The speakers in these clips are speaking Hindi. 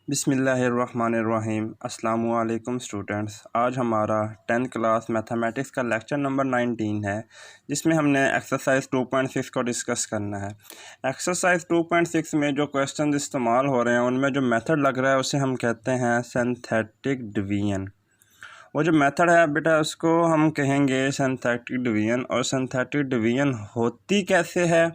बिस्मिल्लाहिर्रहमानिर्रहीम। अस्सलामु अलैकुम स्टूडेंट्स। आज हमारा 10th क्लास मैथमेटिक्स का लेक्चर नंबर 19 है, जिसमें हमने एक्सरसाइज 2.6 को डिस्कस करना है। एक्सरसाइज 2.6 में जो क्वेश्चन इस्तेमाल हो रहे हैं उनमें जो मेथड लग रहा है उसे हम कहते हैं सिंथेटिक डिवीजन। वो जो मेथड है बेटा उसको हम कहेंगे सिंथेटिक डिवीजन। और सिंथेटिक डिवीजन होती कैसे है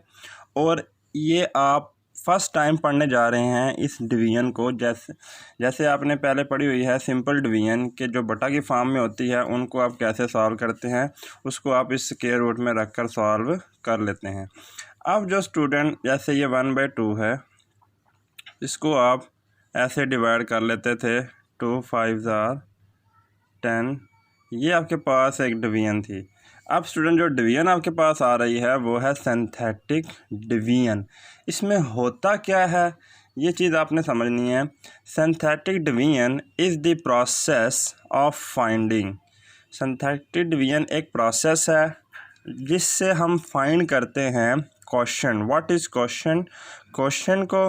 और ये आप फर्स्ट टाइम पढ़ने जा रहे हैं इस डिवीजन को। जैसे आपने पहले पढ़ी हुई है सिंपल डिवीजन के जो बटा की फॉर्म में होती है उनको आप कैसे सॉल्व करते हैं, उसको आप इस स्क्वायर रूट में रख कर सॉल्व कर लेते हैं। अब जो स्टूडेंट जैसे ये 1/2 है, इसको आप ऐसे डिवाइड कर लेते थे, 2 5 10। ये आपके पास एक डिवीजन थी। अब स्टूडेंट जो डिवीजन आपके पास आ रही है वो है सिंथेटिक डिवीजन। इसमें होता क्या है ये चीज़ आपने समझनी है। Synthetic division is the process of finding. Synthetic division एक प्रोसेस है जिससे हम फाइंड करते हैं question. What is question? Question को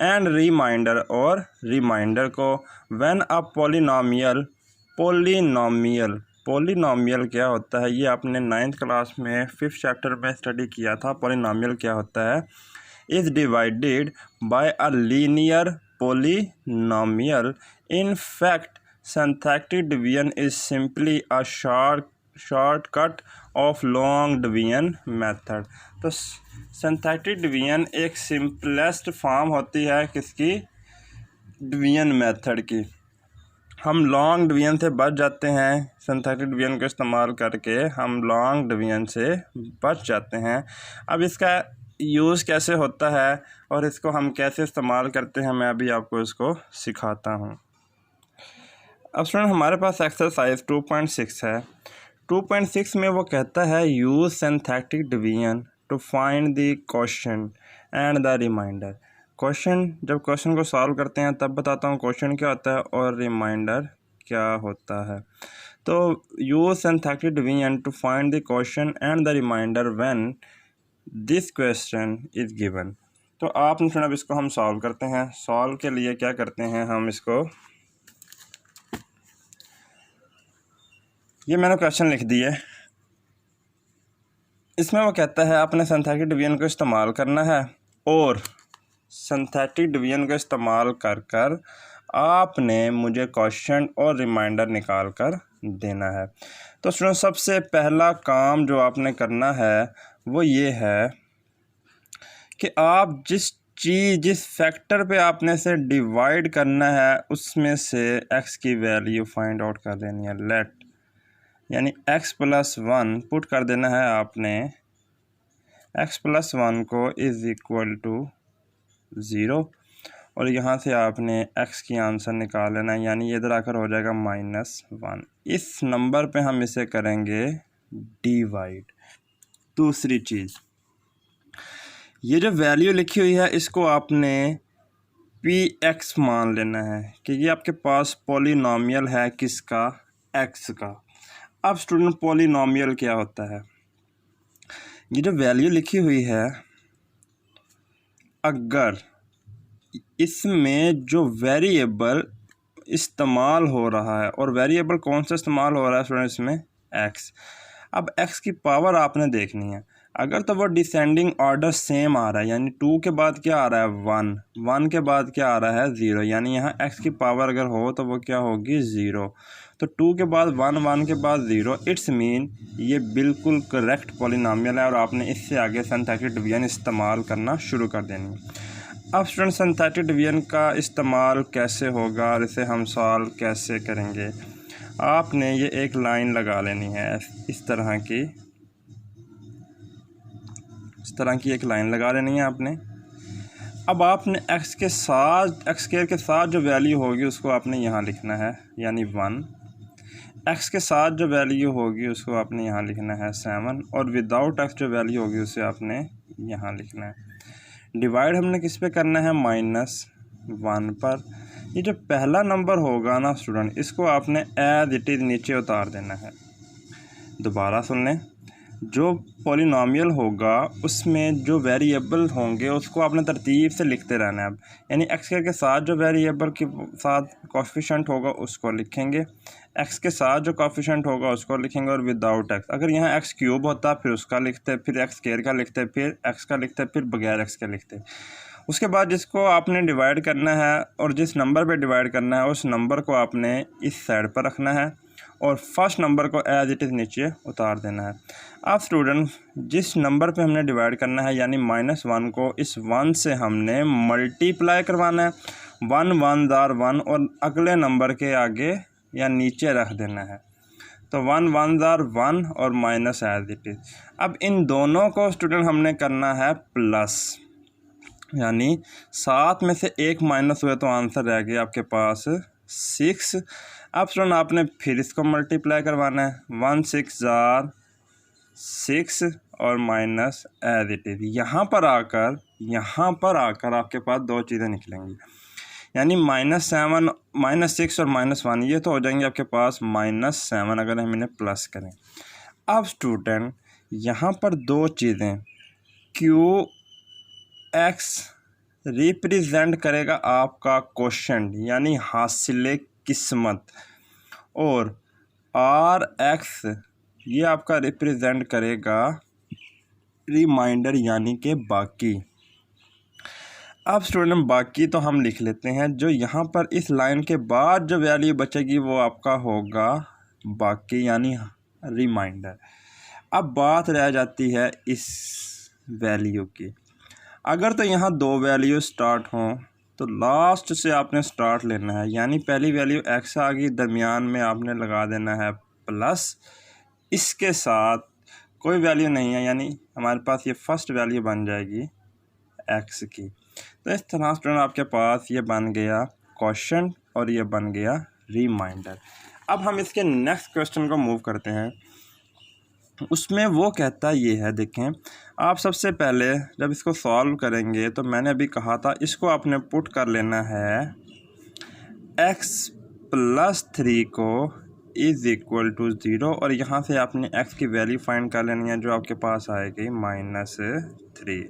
एंड रिमाइंडर और रिमाइंडर को व्हेन अ पॉलिनॉमियल क्या होता है ये आपने 9th क्लास में 5th चैप्टर में स्टडी किया था। पॉलिनॉमियल क्या होता है? Is divided by a linear polynomial. In fact synthetic division is simply a shortcut of long division method. तो सिंथेटिक डिवीजन एक सिंपलेस्ट फॉर्म होती है किसकी? डिवीजन मेथड की। हम लॉन्ग डिवीजन से बच जाते हैं। सिंथेटिक डिवीजन को इस्तेमाल करके हम लॉन्ग डिवीजन से बच जाते हैं। अब इसका यूज़ कैसे होता है और इसको हम कैसे इस्तेमाल करते हैं मैं अभी आपको इसको सिखाता हूँ। अब स्टूडेंट हमारे पास एक्सरसाइज 2.6 है। 2.6 में वो कहता है use synthetic division to find the question and the remainder. जब क्वेश्चन को सॉल्व करते हैं तब बताता हूँ क्वेश्चन क्या होता है और रिमाइंडर क्या होता है। तो use synthetic division to find the question and the remainder when this question is given. तो आप अब इसको हम सॉल्व करते हैं। सॉल्व के लिए क्या करते हैं हम इसको, ये मैंने क्वेश्चन लिख दिए। इसमें वो कहता है आपने सिंथेटिक डिवीजन को इस्तेमाल करना है और सिंथेटिक डिवीजन का इस्तेमाल कर आपने मुझे क्वेश्चन और रिमाइंडर निकाल कर देना है। तो स्टूडेंट सबसे पहला काम जो आपने करना है वो ये है कि आप जिस फैक्टर पे आपने से डिवाइड करना है उसमें से x की वैल्यू फाइंड आउट कर देनी है। लेट यानी x+1 पुट कर देना है आपने। x+1 को इज़ इक्वल टू 0 और यहाँ से आपने x की आंसर निकाल लेना है, यानी ये इधर आकर हो जाएगा -1। इस नंबर पे हम इसे करेंगे डिवाइड। दूसरी चीज़, ये जो वैल्यू लिखी हुई है इसको आपने px मान लेना है कि ये आपके पास पॉलिनॉमियल है किसका? x का। अब स्टूडेंट पॉलिनॉमियल क्या होता है? ये जो वैल्यू लिखी हुई है अगर इसमें जो वेरिएबल इस्तेमाल हो रहा है, और वेरिएबल कौन सा इस्तेमाल हो रहा है स्टूडेंट इसमें? x। अब x की पावर आपने देखनी है। अगर तो वो डिसेंडिंग ऑर्डर सेम आ रहा है, यानी 2 के बाद क्या आ रहा है? 1 के बाद क्या आ रहा है? 0, यानी यहाँ x की पावर अगर हो तो वो क्या होगी? 0। तो 2 के बाद 1 के बाद 0, इट्स मीन ये बिल्कुल करेक्ट पॉलिनॉमियल है और आपने इससे आगे सिंथेटिक डिवीजन इस्तेमाल करना शुरू कर देनी है। अब स्टूडेंट सिंथेटिक डिवीजन का इस्तेमाल कैसे होगा और इसे हम सॉल्व कैसे करेंगे? आपने ये एक लाइन लगा लेनी है, इस तरह की एक लाइन लगा लेनी है आपने। अब आपने x स्क्वायर के साथ जो वैल्यू होगी उसको आपने यहाँ लिखना है, यानी 1। x के साथ जो वैल्यू होगी उसको आपने यहाँ लिखना है 7, और विदाउट x जो वैल्यू होगी उसे आपने यहाँ लिखना है। डिवाइड हमने किस पे करना है? -1 पर। ये जो पहला नंबर होगा ना स्टूडेंट, इसको आपने एज इट इज़ नीचे उतार देना है। दोबारा सुन लें, जो पॉलिनॉमियल होगा उसमें जो वेरिएबल होंगे उसको आपने तरतीब से लिखते रहना है। अब यानी एक्स के साथ जो वेरिएबल के साथ कोएफिशिएंट होगा उसको लिखेंगे, एक्स के साथ जो कोएफिशिएंट होगा उसको लिखेंगे, और विदाउट एक्स। अगर यहाँ एक्स क्यूब होता फिर उसका लिखते, फिर एक्स स्क्वायर का लिखते, फिर एक्स का लिखते, फिर बगैर एक्स के लिखते। उसके बाद जिसको आपने डिवाइड करना है और जिस नंबर पे डिवाइड करना है उस नंबर को आपने इस साइड पर रखना है और फर्स्ट नंबर को एज इट इज़ नीचे उतार देना है। अब स्टूडेंट जिस नंबर पे हमने डिवाइड करना है यानी -1 को इस 1 से हमने मल्टीप्लाई करवाना है, 1 1 जार 1 और अगले नंबर के आगे या नीचे रख देना है। तो 1 1 जार 1 और माइनस एज इट इज़। अब इन दोनों को स्टूडेंट हमने करना है प्लस, यानी 7 में से 1 माइनस हुए तो आंसर रह गया आपके पास 6। अब स्टूडेंट आपने फिर इसको मल्टीप्लाई करवाना है, 1 6 जार 6 और माइनस एज इट इज़। यहाँ पर आकर आपके पास दो चीज़ें निकलेंगी, यानी -7 -6 और -1 ये तो हो जाएंगे आपके पास -7 अगर हम इन्हें प्लस करें। अब स्टूडेंट यहाँ पर दो चीज़ें, क्यू एक्स रिप्रेजेंट करेगा आपका क्वोशंट यानी हासिल किस्मत, और आर एक्स ये आपका रिप्रेजेंट करेगा रिमाइंडर यानी कि बाकी। अब स्टूडेंट बाकी तो हम लिख लेते हैं, जो यहाँ पर इस लाइन के बाद जो वैल्यू बचेगी वो आपका होगा बाकी यानी रिमाइंडर। अब बात रह जाती है इस वैल्यू की। अगर तो यहाँ दो वैल्यू स्टार्ट हों तो लास्ट से आपने स्टार्ट लेना है, यानी पहली वैल्यू एक्स आ गई, दरमियान में आपने लगा देना है प्लस, इसके साथ कोई वैल्यू नहीं है यानी हमारे पास ये फर्स्ट वैल्यू बन जाएगी एक्स की। तो इस तरह स्टूडेंट आपके पास ये बन गया क्वोशंट और ये बन गया रिमाइंडर। अब हम इसके नेक्स्ट क्वेश्चन को मूव करते हैं। उसमें वो कहता ये है, देखें आप सबसे पहले जब इसको सॉल्व करेंगे तो मैंने अभी कहा था इसको आपने पुट कर लेना है x + 3 को = 0 और यहाँ से आपने x की वैल्यू फाइंड कर लेनी है जो आपके पास आएगी -3।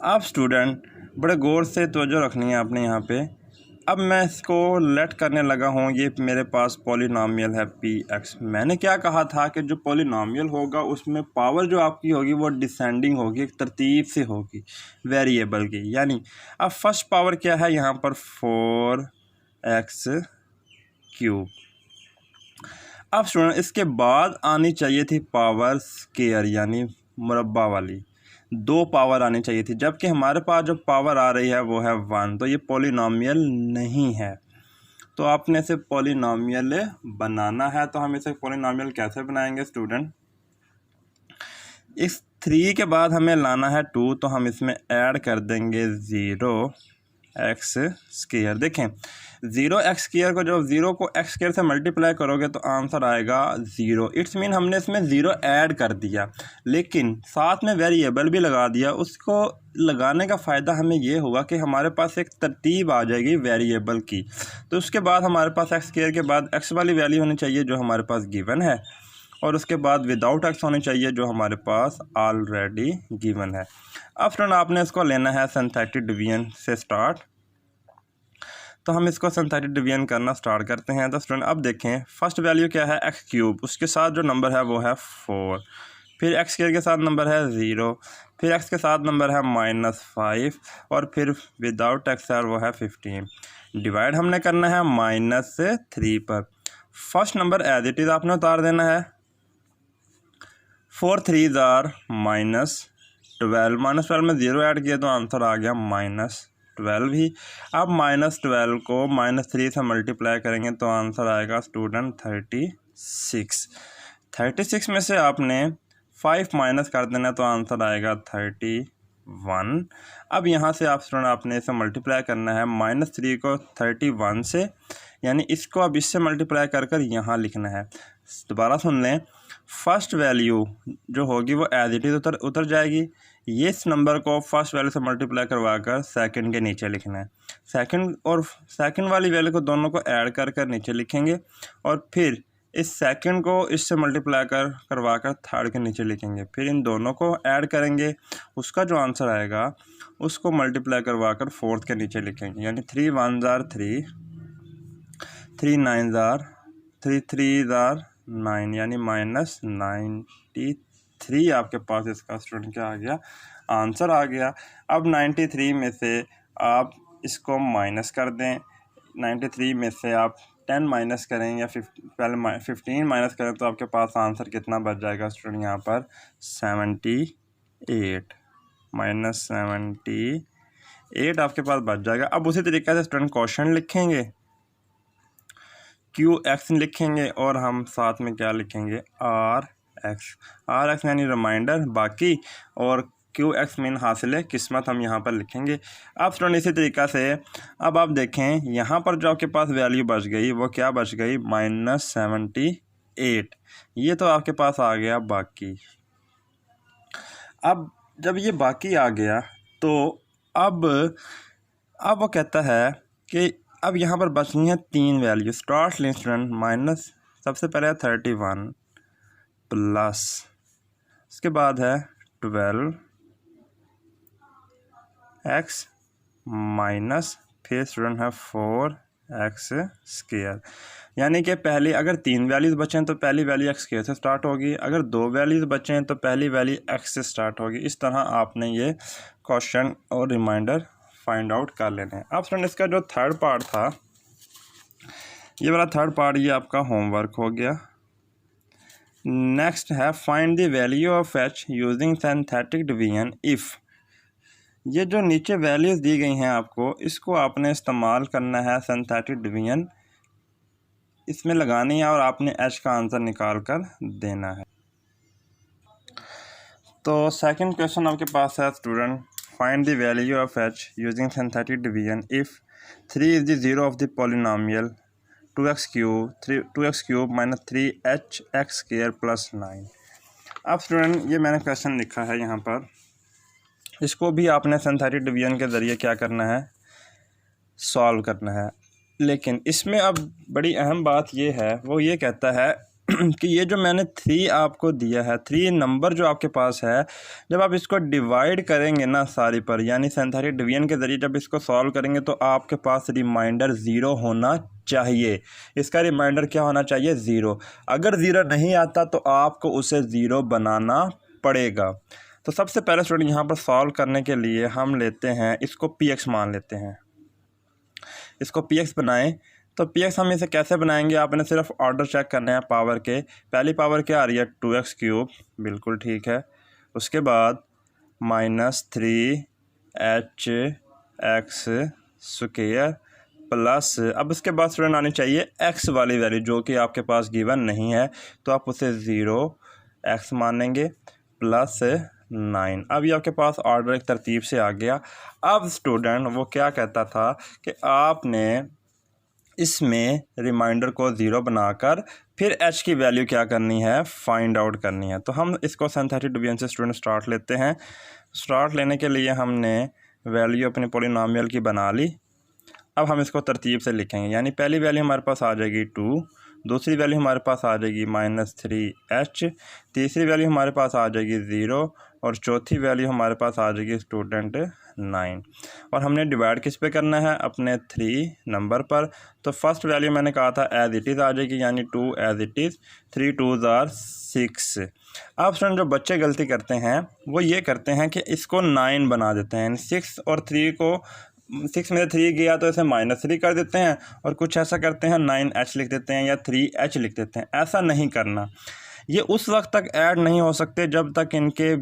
अब स्टूडेंट बड़े गौर से तवज्जो रखनी है आपने यहाँ पे। अब मैं इसको लेट करने लगा हूँ, ये मेरे पास पॉलिनॉमियल है px। मैंने क्या कहा था कि जो पॉलिनॉमियल होगा उसमें पावर जो आपकी होगी वो डिसेंडिंग होगी, एक तरतीब से होगी वेरिएबल की। यानी अब फर्स्ट पावर क्या है यहाँ पर 4x³। अब स्टूडेंट इसके बाद आनी चाहिए थी पावर स्क्वायर यानी मुरब्बा वाली, 2 पावर आनी चाहिए थी, जबकि हमारे पास जो पावर आ रही है वो है 1। तो ये पॉलिनॉमियल नहीं है, तो आपने इसे पॉलिनॉमियल बनाना है। तो हम इसे पॉलिनॉमियल कैसे बनाएंगे स्टूडेंट, इस 3 के बाद हमें लाना है 2, तो हम इसमें ऐड कर देंगे 0x²। देखें 0x² को जब 0 को x² से मल्टीप्लाई करोगे तो आंसर आएगा 0। इट्स मीन हमने इसमें 0 ऐड कर दिया, लेकिन साथ में वेरिएबल भी लगा दिया। उसको लगाने का फ़ायदा हमें ये होगा कि हमारे पास एक तरतीब आ जाएगी वेरिएबल की। तो उसके बाद हमारे पास x² के बाद x वाली वैल्यू होनी चाहिए जो हमारे पास गिवन है, और उसके बाद विदाउट x होनी चाहिए जो हमारे पास ऑलरेडी गिवन है। अब फ्रेंड आपने इसको लेना है सिंथेटिक डिवीजन से स्टार्ट। तो हम इसको सिंथेटिक डिवीजन करना स्टार्ट करते हैं। तो स्टूडेंट अब देखें फर्स्ट वैल्यू क्या है x³, उसके साथ जो नंबर है वो है 4, फिर x² के साथ नंबर है 0, फिर x के साथ नंबर है -5 और फिर विदाउट x है वो है 15। डिवाइड हमने करना है -3 पर। First number as it is आपने उतार देना है, 4 3 जार -12, -12 में 0 ऐड किया तो आंसर आ गया -12 ही। अब -12 को -3 से मल्टीप्लाई करेंगे तो आंसर आएगा स्टूडेंट 36। 36 में से आपने 5 माइनस कर देना तो आंसर आएगा 31। अब यहाँ से आप स्टूडेंट आपने इसे मल्टीप्लाई करना है -3 को 31 से, यानी इसको अब इससे मल्टीप्लाई कर कर यहाँ लिखना है। दोबारा सुन लें, फर्स्ट वैल्यू जो होगी वो एज इट इज़ उतर जाएगी। ये इस नंबर को फर्स्ट वैल्यू से मल्टीप्लाई करवा कर सेकंड के नीचे लिखना है। सेकंड और सेकंड वाली वैल्यू को दोनों को ऐड कर कर नीचे लिखेंगे और फिर इस सेकंड को इससे मल्टीप्लाई करवा कर थर्ड के नीचे लिखेंगे, फिर इन दोनों को ऐड करेंगे, उसका जो आंसर आएगा उसको मल्टीप्लाई करवा कर फोर्थ के नीचे लिखेंगे। यानी 3 1 जार 3, 3 9 जार 3, 3 जार 9, यानी -93 आपके पास इसका स्टूडेंट क्या आ गया, आंसर आ गया। अब 93 में से आप इसको माइनस कर दें, 93 में से आप 10 माइनस करें या पहले 15 माइनस करें तो आपके पास आंसर कितना बच जाएगा स्टूडेंट, यहाँ पर 78 -78 आपके पास बच जाएगा। अब उसी तरीके से स्टूडेंट क्वेश्चन लिखेंगे, QX लिखेंगे और हम साथ में क्या लिखेंगे, RX यानी रिमाइंडर बाकी, और QX मीन हासिल किस्मत हम यहाँ पर लिखेंगे। अब स्टूडेंट इसी तरीक़ा से अब आप देखें यहाँ पर जो आपके पास वैल्यू बच गई वो क्या बच गई, -78। ये तो आपके पास आ गया बाकी। अब जब ये बाकी आ गया तो अब वो कहता है कि अब यहाँ पर बचनी है 3 वैल्यू। स्टार्ट लें स्टूडेंट, माइनस सबसे पहले है 31 प्लस, उसके बाद है 12x माइनस, फिर स्टूडेंट है 4x²। यानी कि पहले अगर 3 वैल्यूज़ बचें तो पहली वैल्यू x² से स्टार्ट होगी, अगर 2 वैल्यूज़ बचें तो पहली वैल्यू x से स्टार्ट होगी। इस तरह आपने ये क्वेश्चन और रिमाइंडर फाइंड आउट कर लेने हैं। अब स्टूडेंट इसका जो थर्ड पार्ट था, ये वाला थर्ड पार्ट ये आपका होमवर्क हो गया। नेक्स्ट है find the value of h using synthetic division if. ये जो नीचे वैल्यूज़ दी गई हैं आपको, इसको आपने इस्तेमाल करना है सिंथेटिक डिवीजन इसमें लगानी है और आपने h का आंसर निकाल कर देना है। तो सेकंड क्वेश्चन आपके पास है student, find the value of h using synthetic division if 3 is the zero of the polynomial 2x cube minus 3hx² plus 9। अब स्टूडेंट ये मैंने क्वेश्चन लिखा है यहाँ पर, इसको भी आपने सिंथेटिक डिवीजन के ज़रिए क्या करना है, सॉल्व करना है। लेकिन इसमें अब बड़ी अहम बात ये है, वो ये कहता है कि ये जो मैंने 3 आपको दिया है, 3 नंबर जो आपके पास है, जब आप इसको डिवाइड करेंगे ना सारी पर, यानी सिंथेटिक डिवीजन के ज़रिए जब इसको सॉल्व करेंगे तो आपके पास रिमाइंडर 0 होना चाहिए। इसका रिमाइंडर क्या होना चाहिए, 0। अगर 0 नहीं आता तो आपको उसे 0 बनाना पड़ेगा। तो सबसे पहले स्टूडेंट यहाँ पर सॉल्व करने के लिए हम लेते हैं इसको px मान लेते हैं, इसको px बनाएं। तो px हम इसे कैसे बनाएंगे, आपने सिर्फ ऑर्डर चेक करना है पावर के। पहली पावर क्या आ रही है, 2x क्यूब, बिल्कुल ठीक है। उसके बाद -3hx² प्लस, अब उसके बाद स्टूडेंट आनी चाहिए x वाली वैल्यू जो कि आपके पास गिवन नहीं है, तो आप उसे 0x मानेंगे प्लस 9। अब ये आपके पास ऑर्डर एक तरतीब से आ गया। अब स्टूडेंट वो क्या कहता था कि आपने इसमें रिमाइंडर को 0 बनाकर फिर h की वैल्यू क्या करनी है, फाइंड आउट करनी है। तो हम इसको सिंथेटिक डिवीजन से स्टूडेंट स्टार्ट लेते हैं। स्टार्ट लेने के लिए हमने वैल्यू अपने पॉलिनोमियल की बना ली। अब हम इसको तरतीब से लिखेंगे, यानी पहली वैल्यू हमारे पास आ जाएगी 2, दूसरी वैल्यू हमारे पास आ जाएगी -3h, तीसरी वैल्यू हमारे पास आ जाएगी 0 और चौथी वैल्यू हमारे पास आ जाएगी स्टूडेंट 9। और हमने डिवाइड किस पे करना है, अपने 3 नंबर पर। तो फर्स्ट वैल्यू मैंने कहा था एज इट इज़ आ जाएगी, यानी 2 as it is, 3 2s are 6। अब स्टूडेंट जो बच्चे गलती करते हैं वो ये करते हैं कि इसको 9 बना देते हैं, 6 और 3 को, 6 में से 3 गया तो इसे -3 कर देते हैं, और कुछ ऐसा करते हैं 9h लिख देते हैं या 3h लिख देते हैं। ऐसा नहीं करना। ये उस वक्त तक ऐड नहीं हो सकते जब तक इनके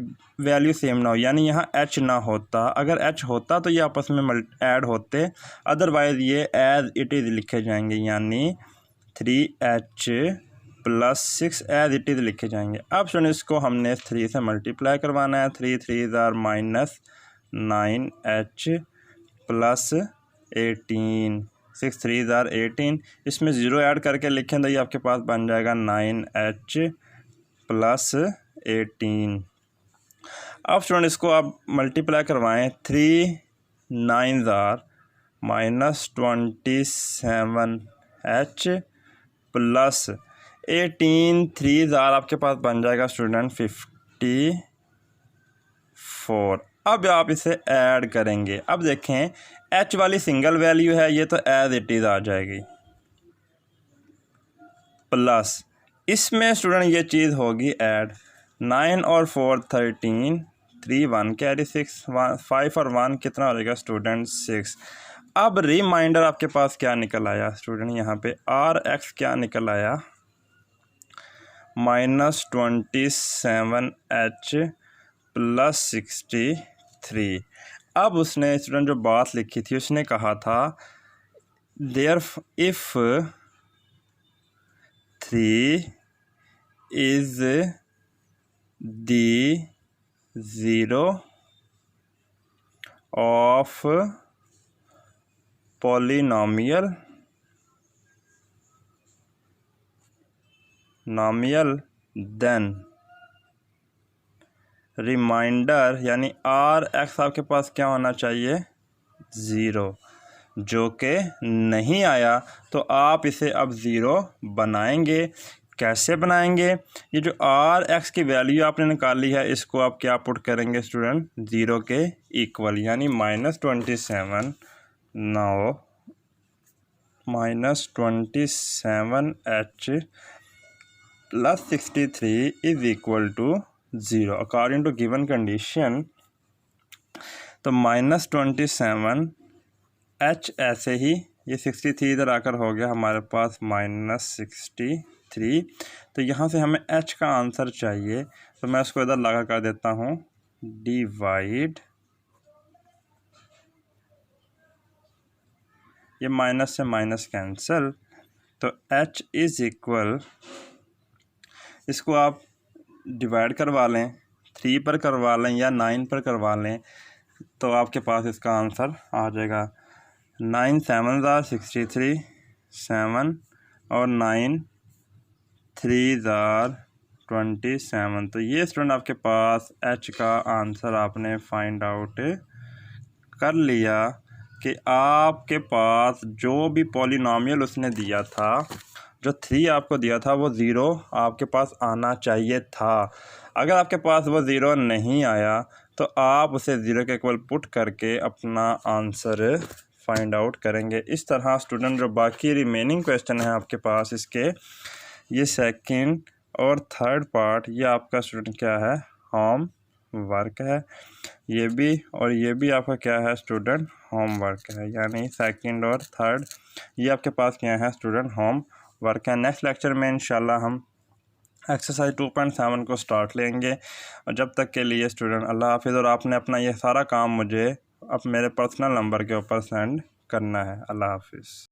वैल्यू सेम ना हो, यानी यहाँ h ना होता। अगर h होता तो ये आपस में ऐड होते, अदरवाइज़ ये एज इट इज़ लिखे जाएंगे, यानी 3h plus 6 as it is लिखे जाएंगे। अब सुन इसको हमने 3 से मल्टीप्लाई करवाना है, 3 3s are -9h plus 18, 6 3s are 18। इसमें 0 ऐड करके लिखें तो ये आपके पास बन जाएगा 9h प्लस 18। अब स्टूडेंट इसको आप मल्टीप्लाई करवाएं, 3 9s are -27h प्लस 18 3 ज़ार आपके पास बन जाएगा स्टूडेंट 54। अब आप इसे ऐड करेंगे। अब देखें एच वाली सिंगल वैल्यू है, ये तो एज इट इज़ आ जाएगी, प्लस इसमें स्टूडेंट ये चीज़ होगी ऐड। 9 और 4 13, 3 1 कैरी 6, 5 और 1 कितना हो जाएगा स्टूडेंट 6। अब रिमाइंडर आपके पास क्या निकल आया स्टूडेंट, यहाँ पे आर एक्स क्या निकल आया, -27H प्लस 63। अब उसने स्टूडेंट जो बात लिखी थी उसने कहा था there if 3 is the zero of polynomial then remainder यानी आर एक्स आपके पास क्या होना चाहिए 0, जो कि नहीं आया। तो आप इसे अब 0 बनाएंगे। कैसे बनाएंगे, ये जो आर एक्स की वैल्यू आपने निकाली है इसको आप क्या पुट करेंगे स्टूडेंट 0 के इक्वल, यानी -27 now -27H plus 63 is equal to 0 according to given condition. तो -27H ऐसे ही, ये 63 इधर आकर हो गया हमारे पास -63। तो यहाँ से हमें H का आंसर चाहिए, तो मैं इसको इधर लगा कर देता हूँ डिवाइड, ये माइनस से माइनस कैंसिल, तो H इज़ इक्वल, इसको आप डिवाइड करवा लें, 3 पर करवा लें या 9 पर करवा लें, तो आपके पास इसका आंसर आ जाएगा 9 7 63, 7 और 9 3 27। तो ये स्टूडेंट आपके पास H का आंसर आपने फाइंड आउट कर लिया कि आपके पास जो भी पॉलिनॉमियल उसने दिया था, जो 3 आपको दिया था वो 0 आपके पास आना चाहिए था। अगर आपके पास वो 0 नहीं आया तो आप उसे 0 के इक्वल पुट करके अपना आंसर फाइंड आउट करेंगे। इस तरह स्टूडेंट जो बाकी रिमेनिंग क्वेश्चन है आपके पास इसके, ये सेकंड और थर्ड पार्ट, ये आपका स्टूडेंट क्या है होम वर्क है, ये भी और ये भी आपका क्या है स्टूडेंट होम वर्क है, यानी सेकंड और थर्ड ये आपके पास क्या है स्टूडेंट होम वर्क है। नेक्स्ट लेक्चर में इंशाल्लाह हम एक्सरसाइज 2.7 को स्टार्ट लेंगे, और जब तक के लिए स्टूडेंट अल्लाह हाफिज़। और आपने अपना ये सारा काम मुझे अब मेरे पर्सनल नंबर के ऊपर सेंड करना है। अल्लाह हाफिज़।